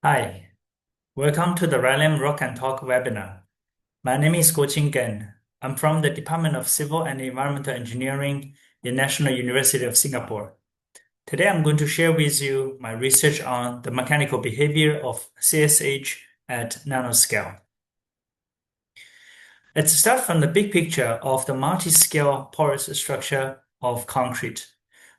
Hi, welcome to the Rilem Rock and Talk webinar. My name is Guoqing Geng. I'm from the Department of Civil and Environmental Engineering in National University of Singapore. Today I'm going to share with you my research on the mechanical behavior of CSH at nanoscale. Let's start from the big picture of the multi-scale porous structure of concrete.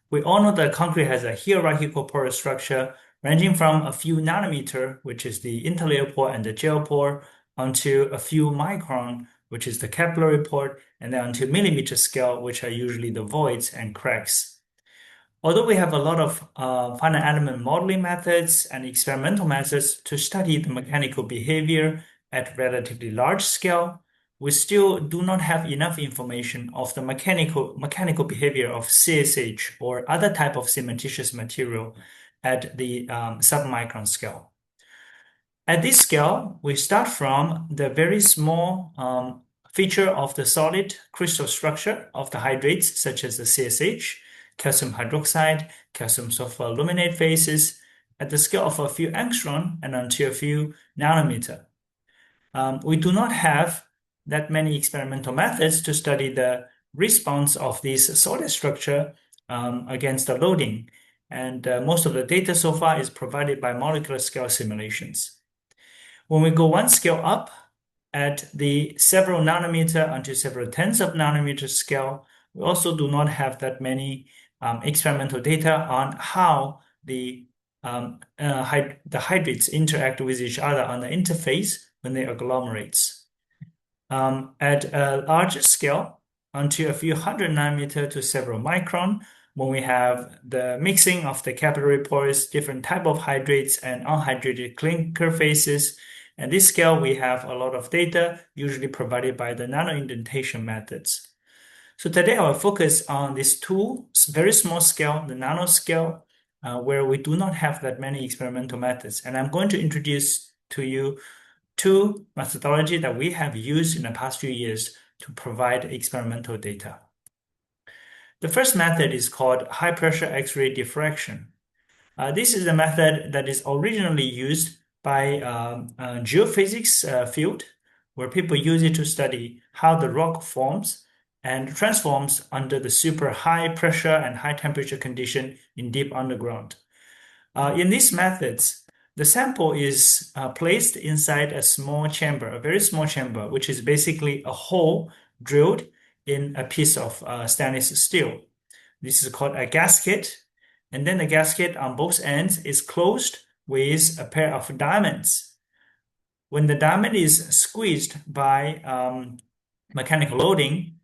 We all know that concrete has a hierarchical porous structure ranging from a few nanometer, which is the interlayer pore and the gel pore, onto a few micron, which is the capillary pore, and then onto millimeter scale, which are usually the voids and cracks. Although we have a lot of finite element modeling methods and experimental methods to study the mechanical behavior at relatively large scale, we still do not have enough information of the mechanical behavior of CSH or other type of cementitious material at the submicron scale. At this scale, we start from the very small feature of the solid crystal structure of the hydrates, such as the CSH, calcium hydroxide, calcium sulfur aluminate phases, at the scale of a few angstrom and until a few nanometer. We do not have that many experimental methods to study the response of this solid structure against the loading. And most of the data so far is provided by molecular scale simulations. When we go one scale up at the several nanometer until several tens of nanometer scale, we also do not have that many experimental data on how the hydrates interact with each other on the interface when they agglomerates. At a larger scale, until a few hundred nanometer to several micron, when we have the mixing of the capillary pores, different type of hydrates and unhydrated clinker phases. At this scale, we have a lot of data, usually provided by the nano-indentation methods. So today I will focus on these two very small scale, the nanoscale, where we do not have that many experimental methods. And I'm going to introduce to you two methodology that we have used in the past few years to provide experimental data. The first method is called high pressure X-ray diffraction. This is a method that is originally used by geophysics field, where people use it to study how the rock forms and transforms under the super high pressure and high temperature condition in deep underground. In these methods, the sample is placed inside a small chamber, a very small chamber, which is basically a hole drilled in a piece of stainless steel. This is called a gasket. And then the gasket on both ends is closed with a pair of diamonds. When the diamond is squeezed by mechanical loading,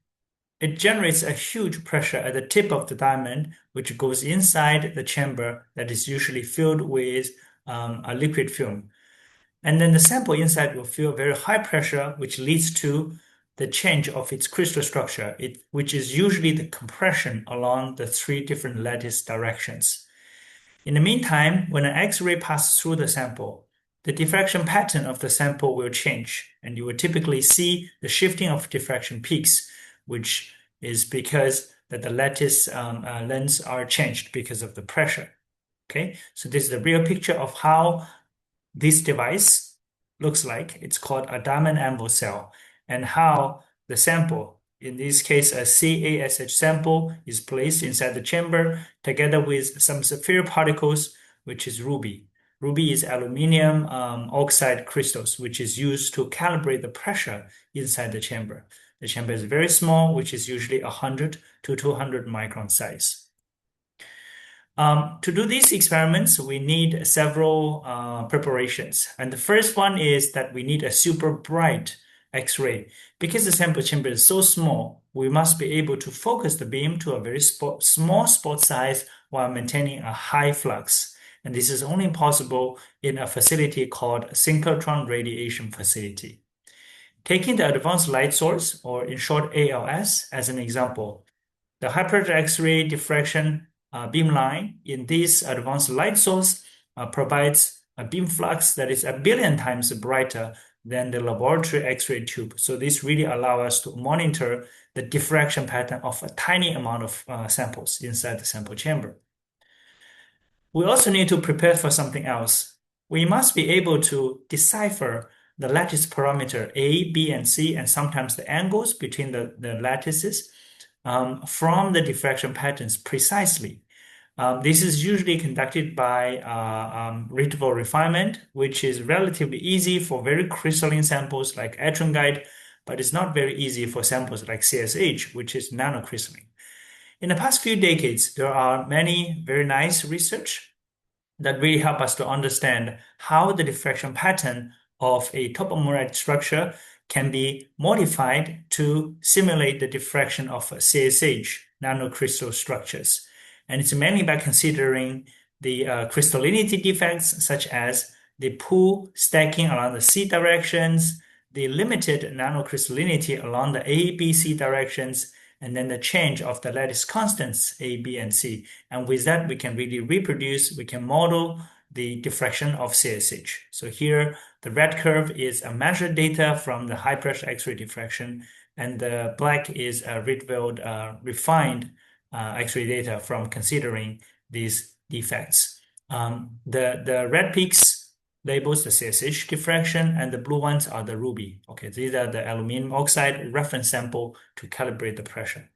it generates a huge pressure at the tip of the diamond, which goes inside the chamber that is usually filled with a liquid film. And then the sample inside will feel very high pressure, which leads to the change of its crystal structure, which is usually the compression along the three different lattice directions. In the meantime, when an X-ray passes through the sample, the diffraction pattern of the sample will change, and you will typically see the shifting of diffraction peaks, which is because that the lattice lengths are changed because of the pressure. Okay, so this is the real picture of how this device looks like. It's called a diamond anvil cell, and how the sample, in this case a CaSH sample, is placed inside the chamber together with some sapphire particles, which is ruby. Ruby is aluminum oxide crystals, which is used to calibrate the pressure inside the chamber. The chamber is very small, which is usually 100 to 200 micron size. To do these experiments, we need several preparations. And the first one is that we need a super bright X-ray. Because the sample chamber is so small, we must be able to focus the beam to a very small spot size while maintaining a high flux. And this is only possible in a facility called synchrotron radiation facility. Taking the advanced light source, or in short ALS, as an example, the high pressure X-ray diffraction beamline in this advanced light source provides a beam flux that is 1 billion times brighter than the laboratory X-ray tube. So this really allows us to monitor the diffraction pattern of a tiny amount of samples inside the sample chamber. We also need to prepare for something else. we must be able to decipher the lattice parameter A, B, and C, and sometimes the angles between the lattices from the diffraction patterns precisely. This is usually conducted by reticle refinement, which is relatively easy for very crystalline samples like etrangite, but it's not very easy for samples like CSH, which is nanocrystalline. In the past few decades, there are many very nice research that really help us to understand how the diffraction pattern of a topomorite structure can be modified to simulate the diffraction of CSH nanocrystal structures. And it's mainly by considering the crystallinity defects, such as the pool stacking along the C directions, the limited nanocrystallinity along the A, B, C directions, and then the change of the lattice constants A, B, and C. And with that, we can really reproduce, we can model the diffraction of CSH. So here, the red curve is measured data from the high pressure X-ray diffraction, and the black is refined X-ray data from considering these defects. The red peaks labels the CSH diffraction, and the blue ones are the ruby. Okay, these are the aluminum oxide reference sample to calibrate the pressure.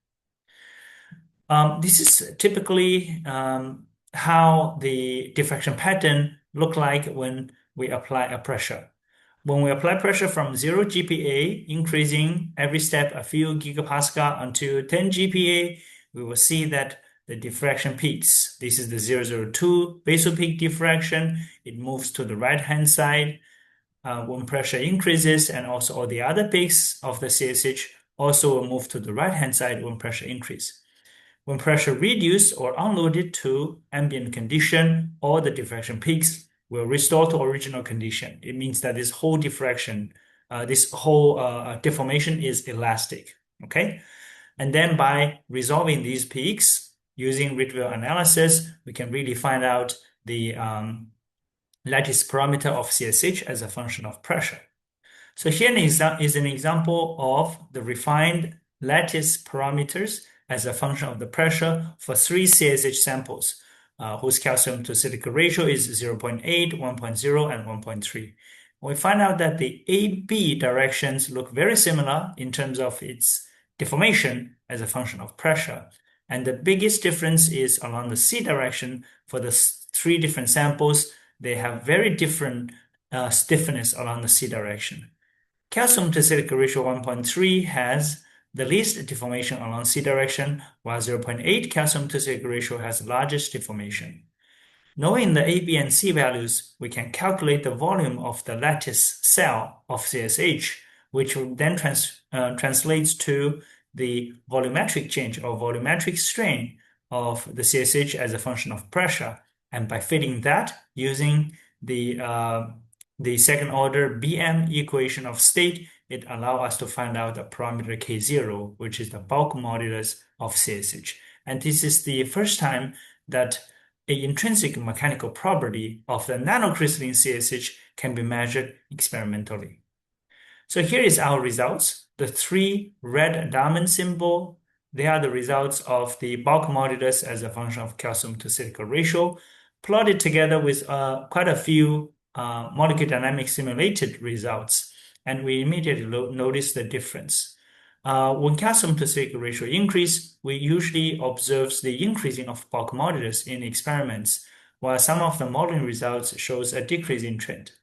This is typically how the diffraction pattern look like when we apply a pressure. When we apply pressure from 0 GPa, increasing every step a few gigapascal until 10 GPa, we will see that the diffraction peaks. This is the 002 basal peak diffraction. It moves to the right-hand side when pressure increases, and also all the other peaks of the CSH also will move to the right-hand side when pressure increases. When pressure reduced or unloaded to ambient condition, all the diffraction peaks will restore to original condition. It means that this whole diffraction, deformation is elastic, okay? And then by resolving these peaks, using reticle analysis, we can really find out the lattice parameter of CSH as a function of pressure. So here is an example of the refined lattice parameters as a function of the pressure for 3 CSH samples, whose calcium to silicate ratio is 0.8, 1.0, and 1.3. We find out that the AB directions look very similar in terms of its deformation as a function of pressure. And the biggest difference is along the C direction. For the 3 different samples, they have very different stiffness along the C direction. Calcium to silicate ratio 1.3 has the least deformation along C direction, while 0.8 calcium to silicate ratio has the largest deformation. Knowing the A, B, and C values, we can calculate the volume of the lattice cell of CSH, which then translates to the volumetric change or volumetric strain of the CSH as a function of pressure. And by fitting that using the second order BM equation of state, it allows us to find out the parameter K0, which is the bulk modulus of CSH. And this is the first time that an intrinsic mechanical property of the nanocrystalline CSH can be measured experimentally. So here is our results. The 3 red diamond symbol, they are the results of the bulk modulus as a function of calcium to silicate ratio, plotted together with quite a few molecular dynamics simulated results. And we immediately notice the difference. When calcium to silicate ratio increase, we usually observe the increasing of bulk modulus in experiments, while some of the modeling results shows a decreasing trend.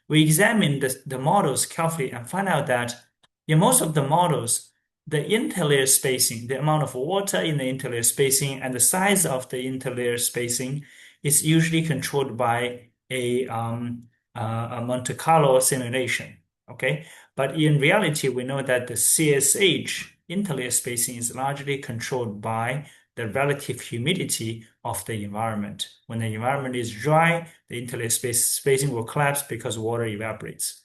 We examined the models carefully and find out that in most of the models, the interlayer spacing, the amount of water in the interlayer spacing and the size of the interlayer spacing is usually controlled by a Monte Carlo simulation. Okay, but in reality, we know that the CSH interlayer spacing is largely controlled by the relative humidity of the environment. When the environment is dry, the interlayer spacing will collapse because water evaporates.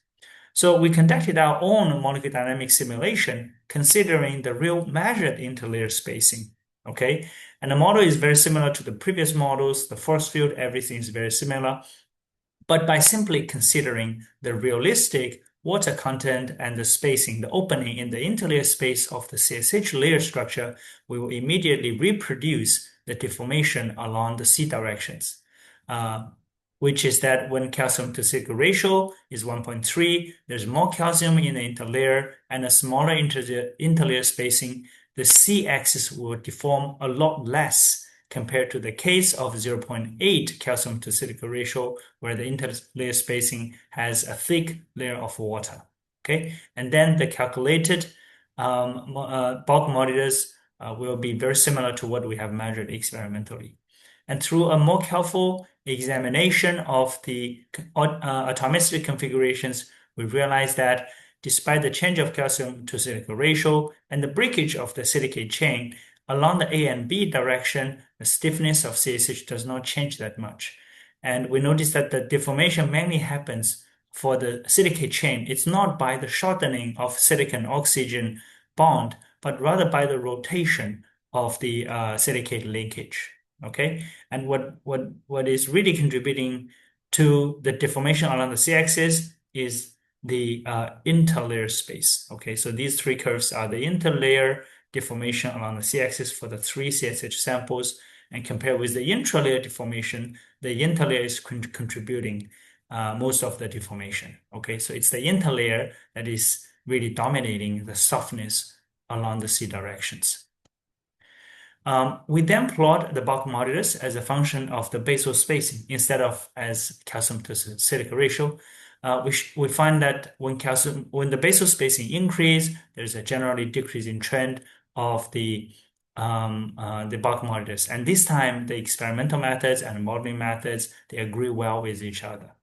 So we conducted our own molecular dynamics simulation considering the real measured interlayer spacing. Okay, and the model is very similar to the previous models. The force field, everything is very similar. But by simply considering the realistic water content and the spacing, the opening in the interlayer space of the CSH layer structure, we will immediately reproduce the deformation along the C directions. which is that when calcium to silicate ratio is 1.3, there's more calcium in the interlayer and a smaller interlayer spacing, the C-axis will deform a lot less compared to the case of 0.8 calcium to silicate ratio, where the interlayer spacing has a thick layer of water. Okay, and then the calculated bulk modulus will be very similar to what we have measured experimentally. And through a more careful examination of the atomicity configurations, we realized that despite the change of calcium to silicate ratio and the breakage of the silicate chain, along the A and B direction, the stiffness of CSH does not change that much. And we noticed that the deformation mainly happens for the silicate chain. It's not by the shortening of silicon-oxygen bond, but rather by the rotation of the silicate linkage. Okay, and what is really contributing to the deformation along the C-axis is the interlayer space. Okay, so these three curves are the interlayer deformation along the C-axis for the 3 CSH samples, and compared with the intralayer deformation, the interlayer is contributing most of the deformation. Okay, so it's the interlayer that is really dominating the softness along the C directions. We then plot the bulk modulus as a function of the basal spacing instead of as calcium to silicate ratio. We find that when the basal spacing increase, there's a generally decreasing trend of the bulk modulus. And this time, the experimental methods and modeling methods, they agree well with each other.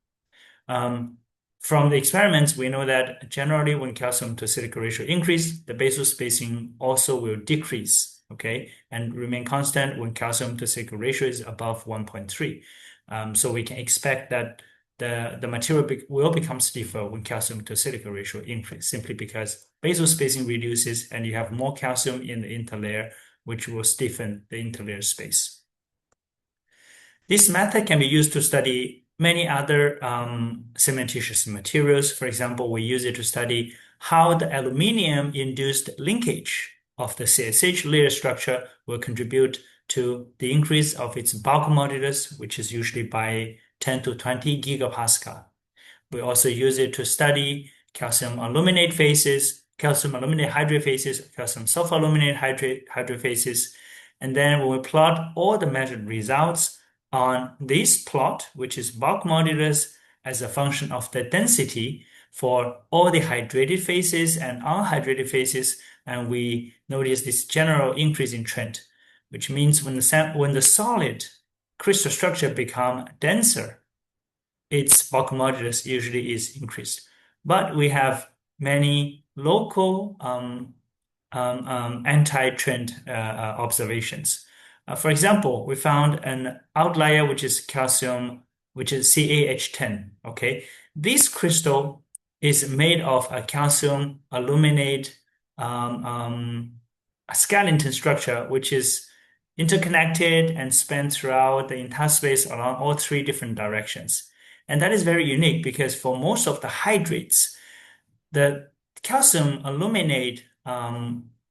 From the experiments, we know that generally when calcium to silicate ratio increase, the basal spacing also will decrease. Okay, and remain constant when calcium to silicate ratio is above 1.3. So we can expect that the material will become stiffer when calcium to silicate ratio increase, simply because basal spacing reduces and you have more calcium in the interlayer, which will stiffen the interlayer space. This method can be used to study many other cementitious materials. For example, we use it to study how the aluminum-induced linkage of the CSH layer structure will contribute to the increase of its bulk modulus, which is usually by 10 to 20 gigapascal. We also use it to study calcium aluminate phases, calcium aluminate hydrate phases, calcium sulfur aluminate hydrate phases. And then when we plot all the measured results on this plot, which is bulk modulus as a function of the density for all the hydrated phases and unhydrated phases, and we notice this general increasing trend, which means when the solid crystal structure become denser, its bulk modulus usually is increased. But we have many local anti-trend observations. For example, we found an outlier which is calcium, which is CaH10. Okay, this crystal is made of a calcium aluminate a skeleton structure, which is interconnected and spanned throughout the entire space along all 3 different directions. And that is very unique because for most of the hydrates, the calcium aluminate,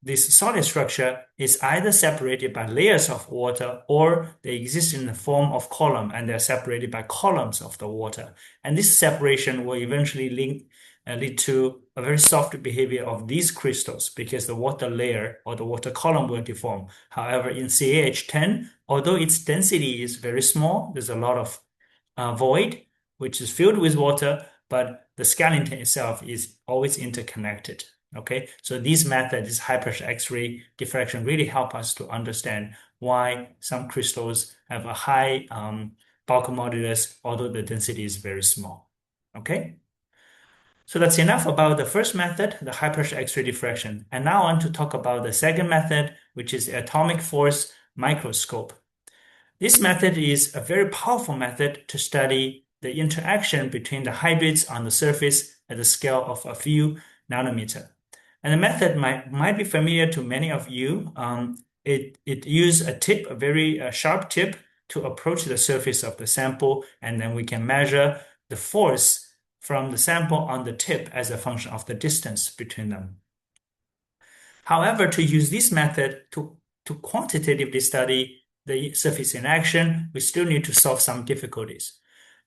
this solid structure is either separated by layers of water or they exist in the form of column and they're separated by columns of the water. And this separation will eventually lead to a very soft behavior of these crystals because the water layer or the water column will deform. However, in CaH10, although its density is very small, there's a lot of void, which is filled with water, but the skeleton itself is always interconnected. Okay, so this method, this high pressure X-ray diffraction, really help us to understand why some crystals have a high bulk modulus, although the density is very small. Okay, so that's enough about the first method, the high pressure X-ray diffraction. And now I want to talk about the second method, which is the atomic force microscope. This method is a very powerful method to study the interaction between the hydrates on the surface at the scale of a few nanometer. And the method might be familiar to many of you. It uses a tip, a very sharp tip, to approach the surface of the sample, and then we can measure the force from the sample on the tip as a function of the distance between them. However, to use this method to quantitatively study the surface interaction, we still need to solve some difficulties.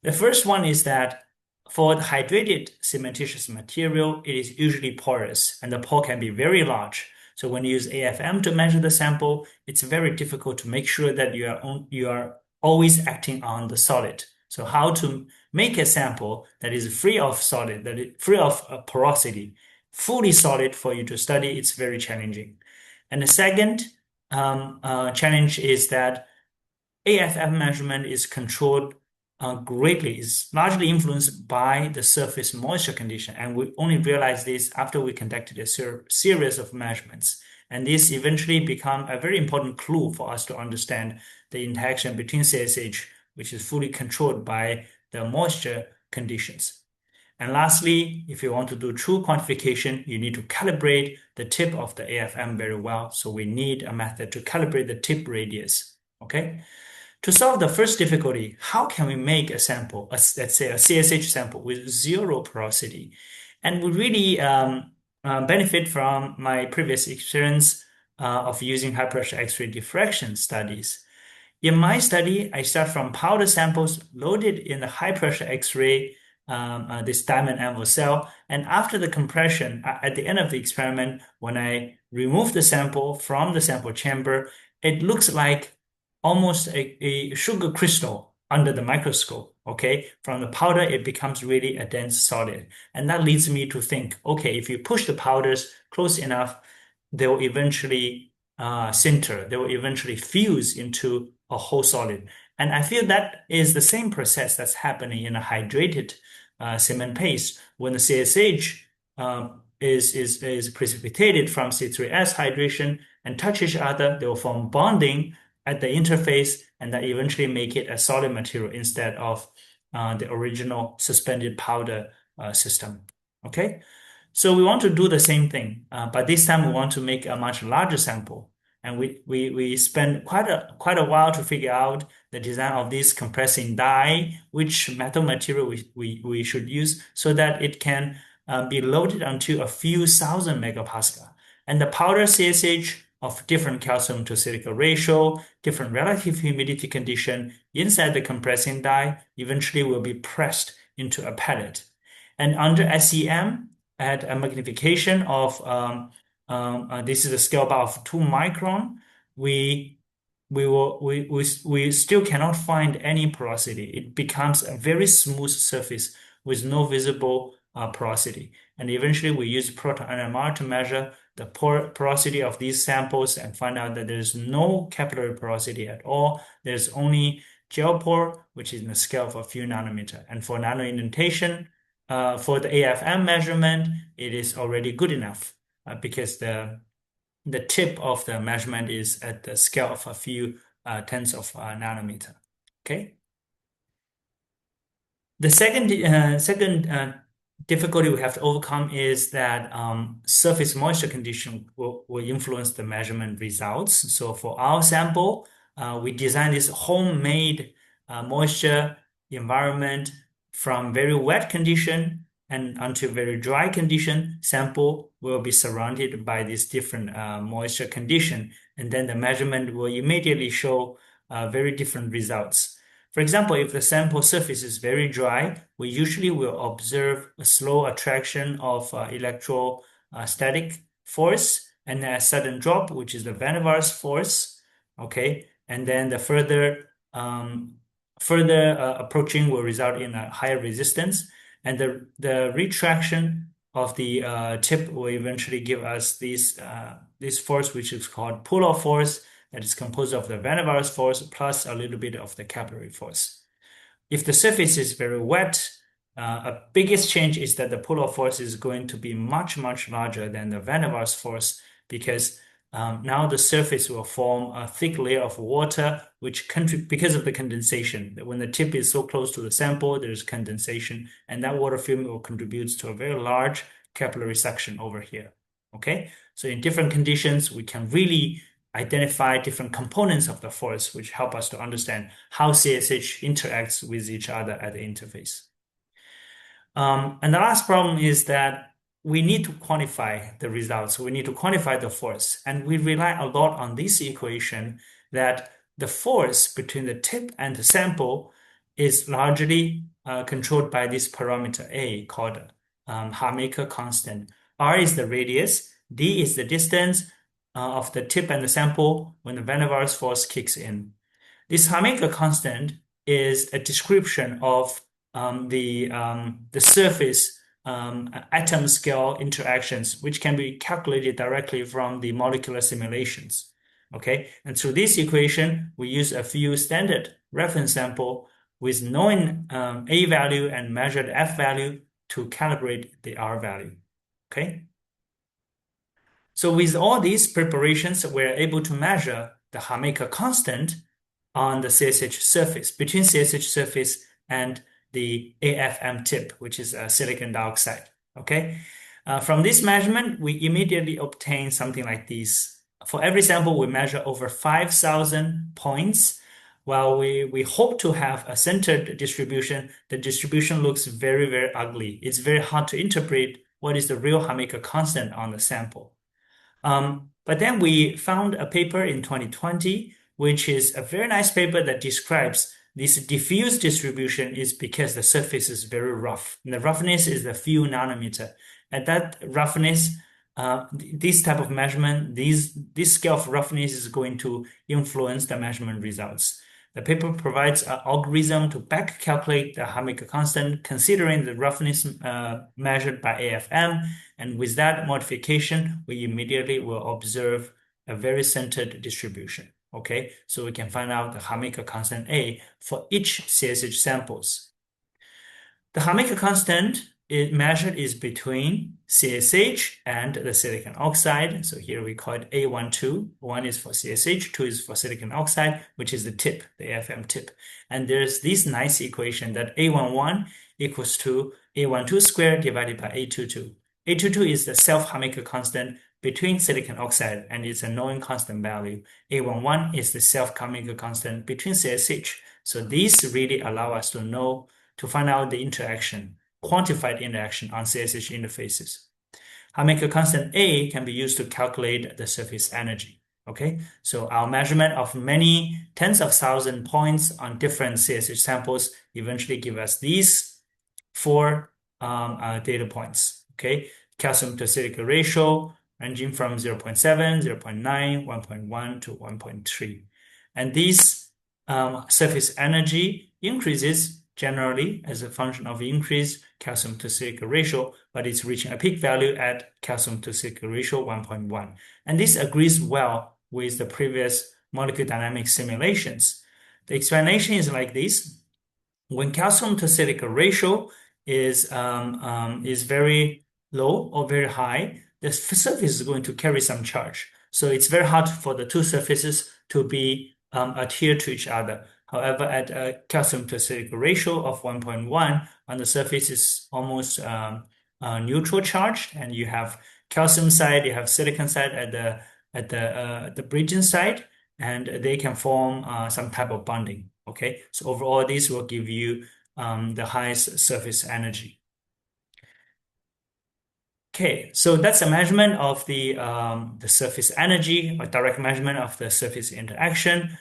The first one is that for the hydrated cementitious material, it is usually porous, and the pore can be very large. So when you use AFM to measure the sample, it's very difficult to make sure that you are always acting on the solid. So how to make a sample that is free of solid, that is free of porosity, fully solid for you to study, it's very challenging. And the second challenge is that AFM measurement is controlled greatly, is largely influenced by the surface moisture condition. And we only realized this after we conducted a series of measurements. And this eventually become a very important clue for us to understand the interaction between CSH, which is fully controlled by the moisture conditions. And lastly, if you want to do true quantification, you need to calibrate the tip of the AFM very well. So we need a method to calibrate the tip radius. Okay. To solve the first difficulty, how can we make a sample, let's say a CSH sample with zero porosity? And we really benefit from my previous experience of using high pressure X-ray diffraction studies. In my study, I start from powder samples loaded in the high pressure X-ray, this diamond anvil cell. And after the compression, at the end of the experiment, when I remove the sample from the sample chamber, it looks like almost a sugar crystal under the microscope. Okay, from the powder, it becomes really a dense solid. And that leads me to think, okay, if you push the powders close enough, they will eventually sinter, they will eventually fuse into a whole solid. And I feel that is the same process that's happening in a hydrated cement paste. When the CSH is precipitated from C3S hydration and touch each other, they will form bonding at the interface, and that eventually make it a solid material instead of the original suspended powder system. Okay, so we want to do the same thing, but this time we want to make a much larger sample, and we spend quite a while to figure out the design of this compressing die, which metal material we should use so that it can be loaded onto a few thousand megapascal. And the powder CSH of different calcium to silica ratio, different relative humidity condition inside the compressing die eventually will be pressed into a pellet. And under SEM, at a magnification of, this is a scale bar of 2 micron, we still cannot find any porosity. It becomes a very smooth surface with no visible porosity. And eventually we use proton NMR to measure the porosity of these samples and find out that there's no capillary porosity at all. There's only gel pore, which is in the scale of a few nanometer. And for nano indentation, for the AFM measurement, it is already good enough because the tip of the measurement is at the scale of a few tens of nanometer. Okay. The second difficulty we have to overcome is that surface moisture condition will influence the measurement results. So for our sample, we designed this homemade moisture environment from very wet condition and until very dry condition. Sample will be surrounded by this different moisture condition, and then the measurement will immediately show very different results. For example, if the sample surface is very dry, we usually will observe a slow attraction of electrostatic force and a sudden drop, which is the van der Waals force. Okay, and then the further approaching will result in a higher resistance, and the retraction of the tip will eventually give us this force, which is called polar force, that is composed of the van der Waals force plus a little bit of the capillary force. If the surface is very wet, a biggest change is that the polar force is going to be much, much larger than the van der Waals force, because now the surface will form a thick layer of water, which because of the condensation. When the tip is so close to the sample, there's condensation, and that water film will contribute to a very large capillary suction over here. Okay, so in different conditions, we can really identify different components of the force, which help us to understand how CSH interacts with each other at the interface. And the last problem is that we need to quantify the results. We need to quantify the force. And we rely a lot on this equation that the force between the tip and the sample is largely controlled by this parameter A called Hamaker constant. R is the radius, D is the distance of the tip and the sample when the van der Waals force kicks in. This Hamaker constant is a description of the surface atom scale interactions, which can be calculated directly from the molecular simulations. Okay, and through this equation, we use a few standard reference sample with known A value and measured F value to calibrate the R value. Okay. So with all these preparations, we're able to measure the Hamaker constant on the CSH surface, between CSH surface and the AFM tip, which is silicon dioxide. Okay. From this measurement, we immediately obtain something like this. For every sample, we measure over 5,000 points. While we hope to have a centered distribution, the distribution looks very, very ugly. It's very hard to interpret what is the real Hamaker constant on the sample. But then we found a paper in 2020, which is a very nice paper that describes this diffuse distribution is because the surface is very rough. And the roughness is a few nanometer. At that roughness, this type of measurement, this scale of roughness is going to influence the measurement results. The paper provides an algorithm to back calculate the Hamaker constant considering the roughness measured by AFM. And with that modification, we immediately will observe a very centered distribution. Okay, so we can find out the Hamaker constant A for each CSH samples. The Hamaker constant measured is between CSH and the silicon oxide. So here we call it A12. One is for CSH, two is for silicon oxide, which is the tip, the AFM tip. And there's this nice equation that A11 equals to A12 squared divided by A22. A22 is the self-Hamaker constant between silicon oxide, and it's a known constant value. A11 is the self-Hamaker constant between CSH. So these really allow us to find out the interaction, quantified interaction on CSH interfaces. Hamaker constant A can be used to calculate the surface energy. Okay, so our measurement of many tens of thousand points on different CSH samples eventually give us these four data points. Okay, calcium to silica ratio ranging from 0.7, 0.9, 1.1 to 1.3. And this surface energy increases generally as a function of increased calcium to silica ratio, but it's reaching a peak value at calcium to silica ratio 1.1. And this agrees well with the previous molecular dynamics simulations. The explanation is like this. When calcium to silica ratio is very low or very high, the surface is going to carry some charge. So it's very hard for the two surfaces to be adhere to each other. However, at a calcium to silica ratio of 1.1, on the surface is almost neutral charged, and you have calcium side, you have silicon side at the bridging side, and they can form some type of bonding. Okay, so overall, this will give you the highest surface energy. Okay, so that's a measurement of the surface energy, or direct measurement of the surface interaction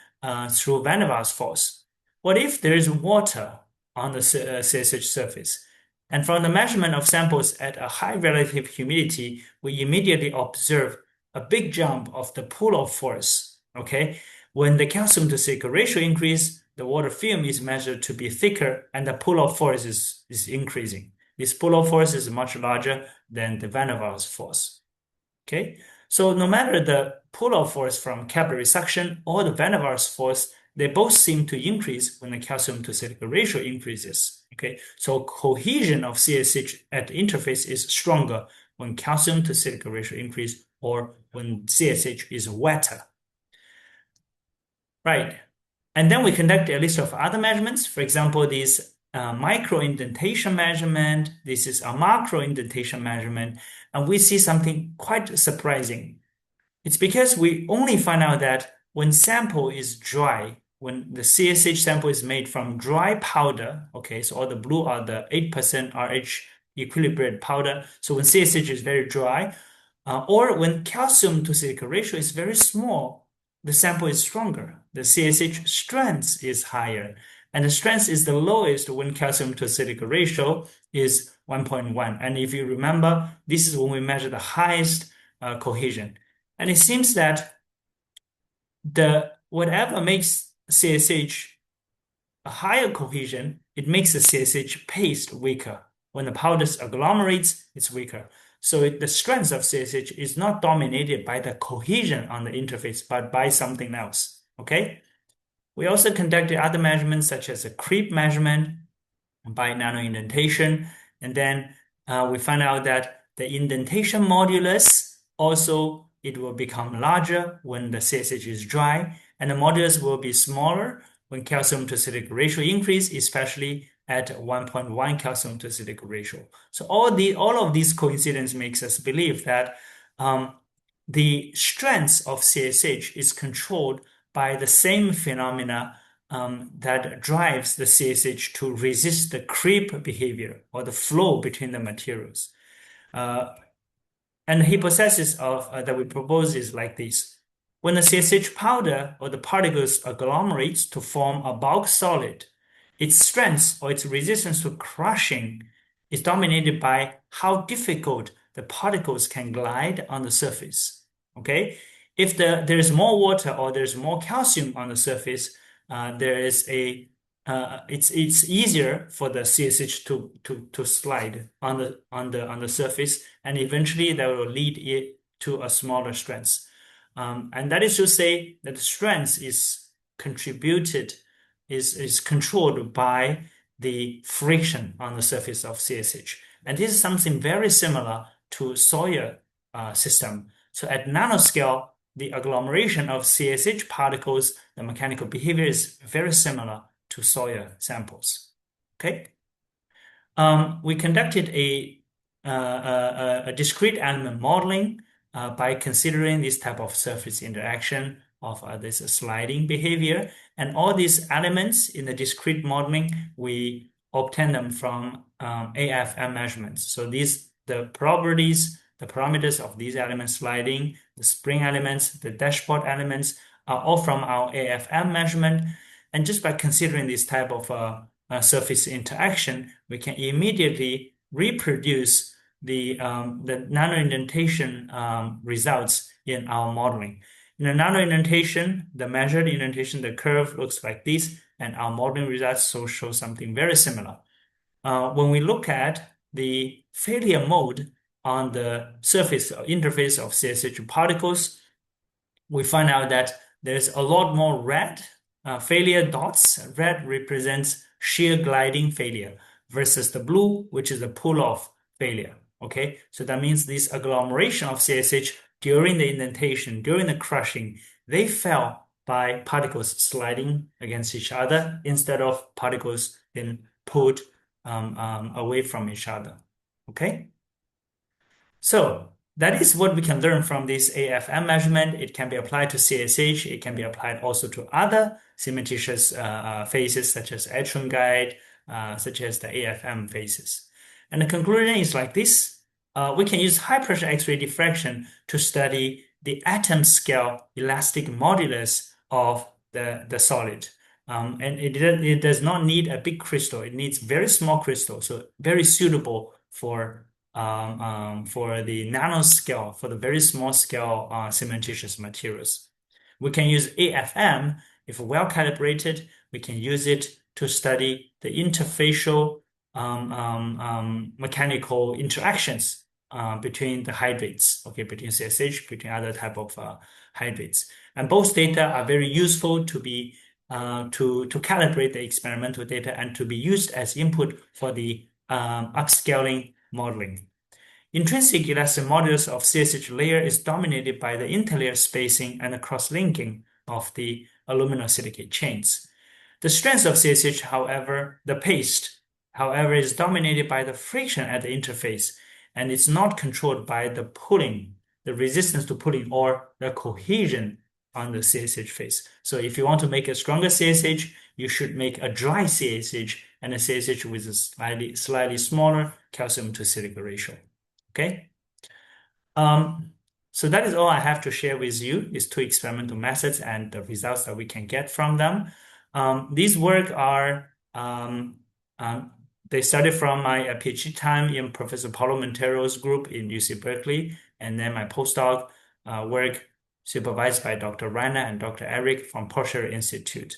through van der Waals force. What if there is water on the CSH surface? And from the measurement of samples at a high relative humidity, we immediately observe a big jump of the pull-off force. Okay, when the calcium to silica ratio increases, the water film is measured to be thicker, and the pull-off force is increasing. This pull-off force is much larger than the van der Waals force. Okay, so no matter the pull-off force from capillary suction or the van der Waals force, they both seem to increase when the calcium to silica ratio increases. Okay, so cohesion of CSH at the interface is stronger when calcium to silica ratio increase or when CSH is wetter. Right, and then we conduct a list of other measurements. For example, these micro indentation measurement. This is a macro indentation measurement, and we see something quite surprising. It's because we only find out that when sample is dry, when the CSH sample is made from dry powder, okay, so all the blue are the 8% RH equilibrium powder. So when CSH is very dry, or when calcium to silica ratio is very small, the sample is stronger. The CSH strength is higher. And the strength is the lowest when calcium to acidic ratio is 1.1. And if you remember, this is when we measure the highest cohesion. And it seems that whatever makes CSH a higher cohesion, it makes the CSH paste weaker. When the powder agglomerates, it's weaker. So the strength of CSH is not dominated by the cohesion on the interface, but by something else. Okay. We also conducted other measurements such as a creep measurement by nano indentation, and then we found out that the indentation modulus also it will become larger when the CSH is dry, and the modulus will be smaller when calcium to acidic ratio increase, especially at 1.1 calcium to acidic ratio. So all of these coincidence makes us believe that the strength of CSH is controlled by the same phenomena that drives the CSH to resist the creep behavior or the flow between the materials. And the hypothesis that we propose is like this. When the CSH powder or the particles agglomerates to form a bulk solid, its strength or its resistance to crushing is dominated by how difficult the particles can glide on the surface. Okay, if there is more water or there's more calcium on the surface, it's easier for the CSH to slide on the surface, and eventually that will lead it to a smaller strength. And that is to say that the strength is controlled by the friction on the surface of CSH. And this is something very similar to soil system. So at nanoscale, the agglomeration of CSH particles, the mechanical behavior is very similar to soil samples. Okay. We conducted a discrete element modeling by considering this type of surface interaction of this sliding behavior. And all these elements in the discrete modeling, we obtain them from AFM measurements. So the properties, the parameters of these elements sliding, the spring elements, the dashboard elements are all from our AFM measurement. And just by considering this type of surface interaction, we can immediately reproduce the nano indentation results in our modeling. In the nano indentation, the measured indentation, the curve looks like this, and our modeling results show something very similar. When we look at the failure mode on the surface or interface of CSH particles, we find out that there's a lot more red failure dots. Red represents shear gliding failure versus the blue, which is the pull-off failure. Okay, so that means this agglomeration of CSH during the indentation, during the crushing, they fell by particles sliding against each other instead of particles being pulled away from each other. Okay, so that is what we can learn from this AFM measurement. It can be applied to CSH. It can be applied also to other cementitious phases such as Guide, such as the AFM phases. And the conclusion is like this. We can use high pressure X-ray diffraction to study the atom scale elastic modulus of the solid. And it does not need a big crystal. It needs very small crystal, so very suitable for the nanoscale, for the very small scale cementitious materials. We can use AFM. If well calibrated, we can use it to study the interfacial mechanical interactions between the hydrates, okay, between CSH, between other type of hydrates. And both data are very useful to be to calibrate the experimental data and to be used as input for the upscaling modeling. Intrinsic elastic modulus of CSH layer is dominated by the interlayer spacing and the cross-linking of the aluminosilicate chains. The strength of CSH, however, the paste, however, is dominated by the friction at the interface, and it's not controlled by the pulling, the resistance to pulling, or the cohesion on the CSH phase. So if you want to make a stronger CSH, you should make a dry CSH and a CSH with a slightly smaller calcium to silicate ratio. Okay. So that is all I have to share with you, is two experimental methods and the results that we can get from them. These work are they started from my PhD time in Professor Paulo Montero's group in UC Berkeley, and then my postdoc work supervised by Dr. Rilem and Dr. Eric from Porsche Institute.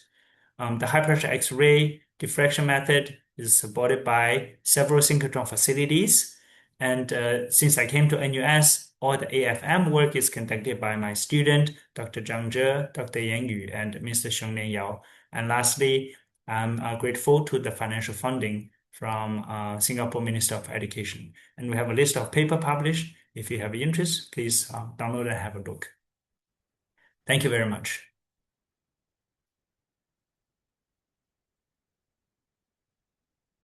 The high pressure X-ray diffraction method is supported by several synchrotron facilities. And since I came to NUS, all the AFM work is conducted by my student, Dr. Zhang Zhe, Dr. Yan Yu, and Mr. Xiongnian Yao. And lastly, I'm grateful to the financial funding from Singapore Minister of Education. And we have a list of paper published. If you have interest, please download and have a look. Thank you very much.